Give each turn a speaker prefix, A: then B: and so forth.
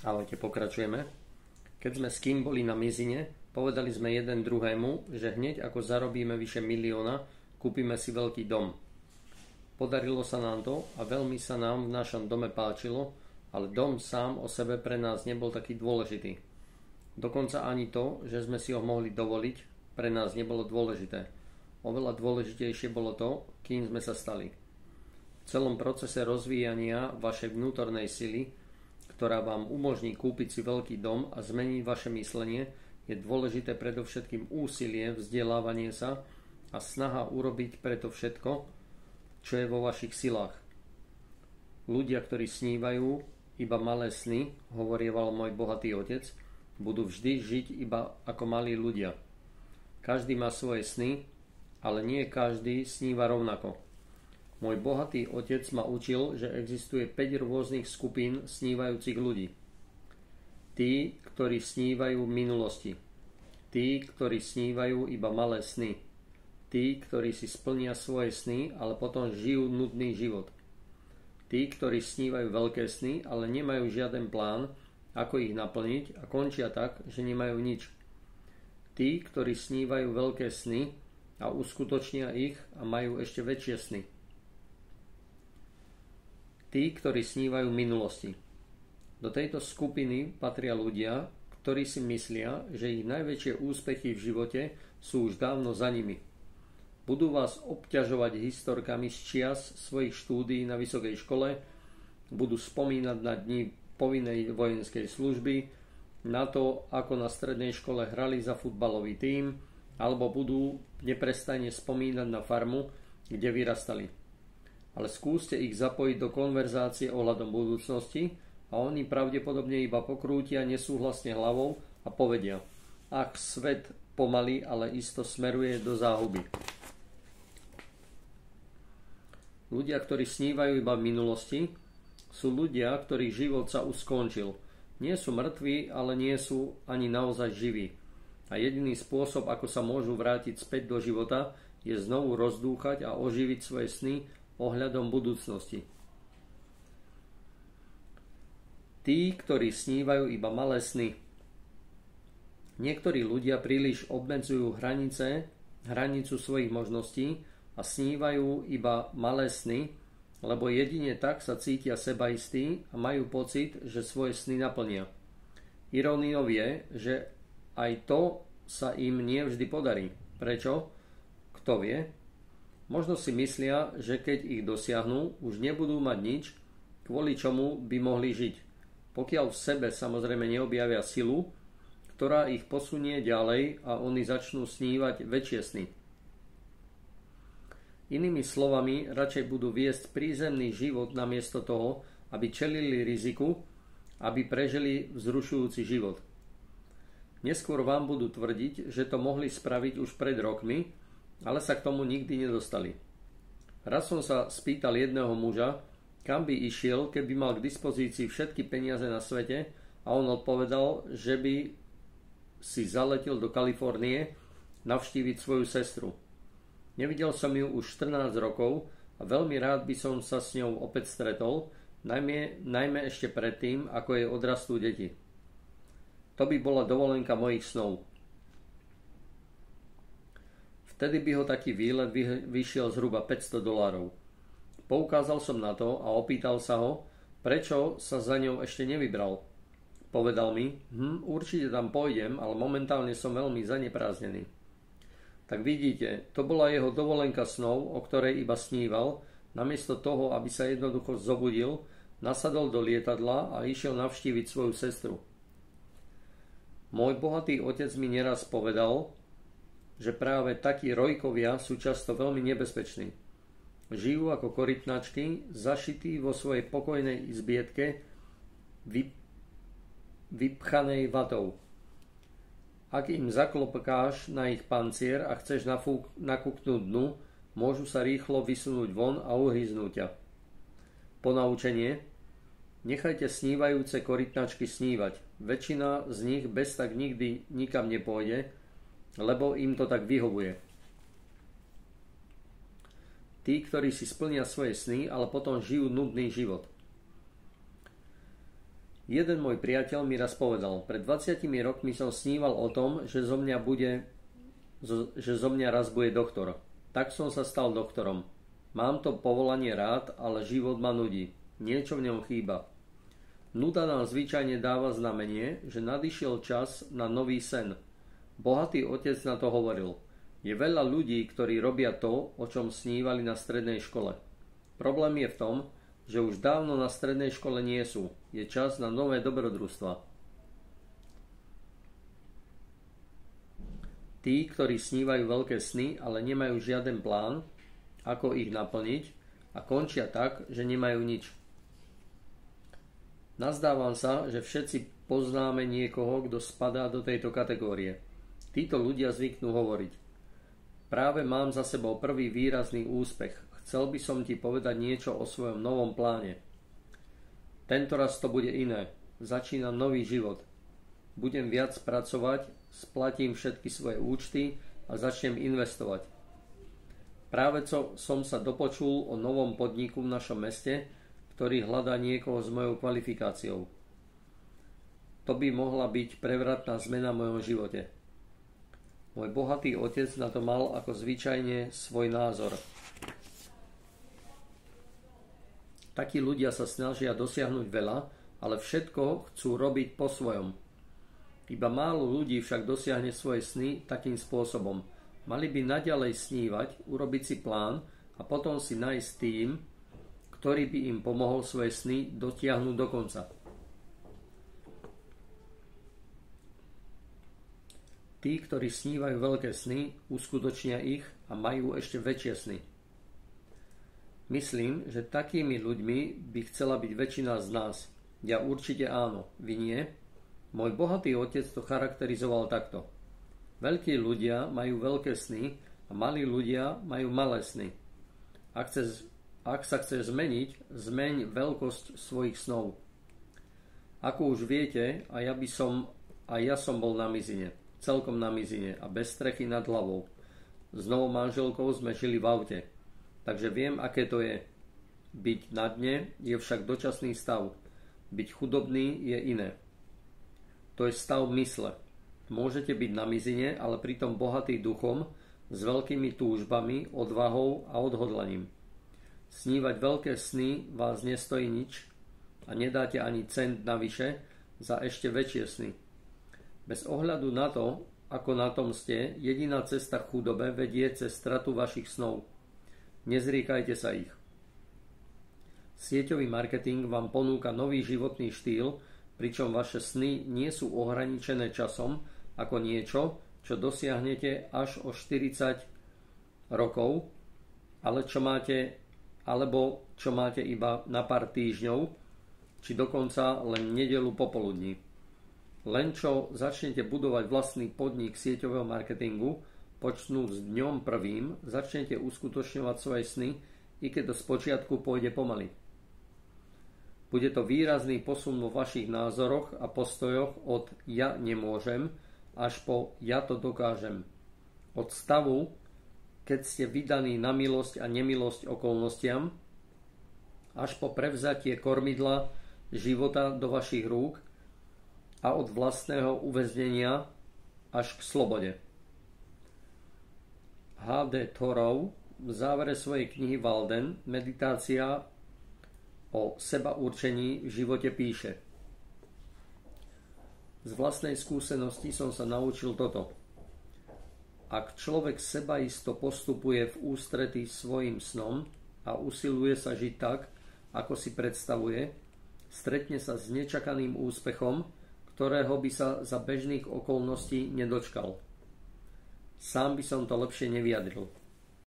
A: Ahojte, pokračujeme. Keď sme s kým boli na mizine, povedali sme jeden druhému, že hneď ako zarobíme vyše 1 000 000, kúpime si veľký dom. Podarilo sa nám to a veľmi sa nám v našom dome páčilo, ale dom sám o sebe pre nás nebol taký dôležitý. Dokonca ani to, že sme si ho mohli dovoliť, pre nás nebolo dôležité. Oveľa dôležitejšie bolo to, kým sme sa stali. V celom procese rozvíjania vašej vnútornej sily, ktorá vám umožní kúpiť si veľký dom a zmeniť vaše myslenie, je dôležité predovšetkým úsilie, vzdelávanie sa a snaha urobiť preto všetko, čo je vo vašich silách. Ľudia, ktorí snívajú iba malé sny, hovorieval môj bohatý otec, budú vždy žiť iba ako malí ľudia. Každý má svoje sny, ale nie každý sníva rovnako. Môj bohatý otec ma učil, že existuje 5 rôznych skupín snívajúcich ľudí. Tí, ktorí snívajú v minulosti. Tí, ktorí snívajú iba malé sny. Tí, ktorí si splnia svoje sny, ale potom žijú nudný život. Tí, ktorí snívajú veľké sny, ale nemajú žiaden plán, ako ich naplniť a končia tak, že nemajú nič. Tí, ktorí snívajú veľké sny a uskutočnia ich a majú ešte väčšie sny. Tí, ktorí snívajú v minulosti. Do tejto skupiny patria ľudia, ktorí si myslia, že ich najväčšie úspechy v živote sú už dávno za nimi. Budú vás obťažovať historkami z čias svojich štúdií na vysokej škole, budú spomínať na dni povinnej vojenskej služby, na to, ako na strednej škole hrali za futbalový tím, alebo budú neprestajne spomínať na farmu, kde vyrastali. Ale skúste ich zapojiť do konverzácie ohľadom budúcnosti a oni pravdepodobne iba pokrútia nesúhlasne hlavou a povedia: ach, svet pomaly, ale isto smeruje do záhuby. Ľudia, ktorí snívajú iba v minulosti, sú ľudia, ktorých život sa už skončil. Nie sú mŕtvi, ale nie sú ani naozaj živí. A jediný spôsob, ako sa môžu vrátiť späť do života, je znovu rozdúchať a oživiť svoje sny ohľadom budúcnosti. Tí, ktorí snívajú iba malé sny. Niektorí ľudia príliš obmedzujú hranicu svojich možností a snívajú iba malé sny, lebo jedine tak sa cítia sebaistí a majú pocit, že svoje sny naplnia. Iróniou je, že aj to sa im nie vždy podarí. Prečo? Kto vie? Možno si myslia, že keď ich dosiahnu, už nebudú mať nič, kvôli čomu by mohli žiť. Pokiaľ v sebe samozrejme neobjavia silu, ktorá ich posunie ďalej a oni začnú snívať väčšie sny. Inými slovami, radšej budú viesť prízemný život namiesto toho, aby čelili riziku, aby prežili vzrušujúci život. Neskôr vám budú tvrdiť, že to mohli spraviť už pred rokmi, ale sa k tomu nikdy nedostali. Raz som sa spýtal jedného muža, kam by išiel, keby mal k dispozícii všetky peniaze na svete, a on odpovedal, že by si zaletel do Kalifornie navštíviť svoju sestru. Nevidel som ju už 14 rokov a veľmi rád by som sa s ňou opäť stretol, najmä ešte predtým, ako jej odrastú deti. To by bola dovolenka mojich snov. Vtedy by ho taký výlet vyšiel zhruba $500. Poukázal som na to a opýtal sa ho, prečo sa za ňou ešte nevybral. Povedal mi, určite tam pôjdem, ale momentálne som veľmi zanepráznený. Tak vidíte, to bola jeho dovolenka snov, o ktorej iba sníval, namiesto toho, aby sa jednoducho zobudil, nasadol do lietadla a išiel navštíviť svoju sestru. Môj bohatý otec mi neraz povedal, že práve takí rojkovia sú často veľmi nebezpeční. Žijú ako korytnačky, zašití vo svojej pokojnej izbietke, vypchanej vatou. Ak im zaklopkáš na ich pancier a chceš nakúknúť dnu, môžu sa rýchlo vysunúť von a uhryznúť ťa. Ponaučenie: nechajte snívajúce korytnačky snívať. Väčšina z nich bez tak nikdy nikam nepôjde, lebo im to tak vyhovuje. Tí, ktorí si splnia svoje sny, ale potom žijú nudný život. Jeden môj priateľ mi raz povedal, pred 20 rokmi som sníval o tom, že zo mňa raz bude doktor. Tak som sa stal doktorom. Mám to povolanie rád, ale život ma nudí. Niečo v ňom chýba. Nuda nám zvyčajne dáva znamenie, že nadišiel čas na nový sen. Bohatý otec na to hovoril. Je veľa ľudí, ktorí robia to, o čom snívali na strednej škole. Problém je v tom, že už dávno na strednej škole nie sú. Je čas na nové dobrodružstva. Tí, ktorí snívajú veľké sny, ale nemajú žiaden plán, ako ich naplniť, a končia tak, že nemajú nič. Nazdávam sa, že všetci poznáme niekoho, kto spadá do tejto kategórie. Títo ľudia zvyknú hovoriť. Práve mám za sebou prvý výrazný úspech. Chcel by som ti povedať niečo o svojom novom pláne. Tentoraz to bude iné. Začínam nový život. Budem viac pracovať, splatím všetky svoje účty a začnem investovať. Práve som sa dopočul o novom podniku v našom meste, ktorý hľadá niekoho s mojou kvalifikáciou. To by mohla byť prevratná zmena v mojom živote. Môj bohatý otec na to mal ako zvyčajne svoj názor. Takí ľudia sa snažia dosiahnuť veľa, ale všetko chcú robiť po svojom. Iba málo ľudí však dosiahne svoje sny takým spôsobom. Mali by naďalej snívať, urobiť si plán a potom si nájsť tým, ktorý by im pomohol svoje sny dotiahnuť do konca. Tí, ktorí snívajú veľké sny, uskutočnia ich a majú ešte väčšie sny. Myslím, že takými ľuďmi by chcela byť väčšina z nás. Ja určite áno, vy nie? Môj bohatý otec to charakterizoval takto. Veľkí ľudia majú veľké sny a malí ľudia majú malé sny. Ak sa chceš zmeniť, zmeň veľkosť svojich snov. Ako už viete, ja som bol na mizine, celkom na mizine a bez strechy nad hlavou. S novou manželkou sme žili v aute. Takže viem, aké to je. Byť na dne je však dočasný stav. Byť chudobný je iné. To je stav mysle. Môžete byť na mizine, ale pritom bohatý duchom, s veľkými túžbami, odvahou a odhodlaním. Snívať veľké sny vás nestojí nič a nedáte ani cent navyše za ešte väčšie sny. Bez ohľadu na to, ako na tom ste, jediná cesta k chudobe vedie cez stratu vašich snov. Nezriekajte sa ich. Sieťový marketing vám ponúka nový životný štýl, pričom vaše sny nie sú ohraničené časom ako niečo, čo dosiahnete až o 40 rokov, alebo čo máte iba na pár týždňov, či dokonca len nedeľu popoludní. Len čo začnete budovať vlastný podnik sieťového marketingu, počnúc dňom prvým, začnete uskutočňovať svoje sny, i keď to spočiatku pôjde pomaly. Bude to výrazný posun vo vašich názoroch a postojoch od ja nemôžem až po ja to dokážem. Od stavu, keď ste vydaní na milosť a nemilosť okolnostiam, až po prevzatie kormidla života do vašich rúk a od vlastného uväznenia až k slobode. H.D. Thoreau v závere svojej knihy Walden Meditácia o seba určení v živote píše: Z vlastnej skúsenosti som sa naučil toto. Ak človek sebaisto postupuje v ústretí svojim snom a usiluje sa žiť tak, ako si predstavuje, stretne sa s nečakaným úspechom, ktorého by sa za bežných okolností nedočkal. Sám by som to lepšie nevyjadril.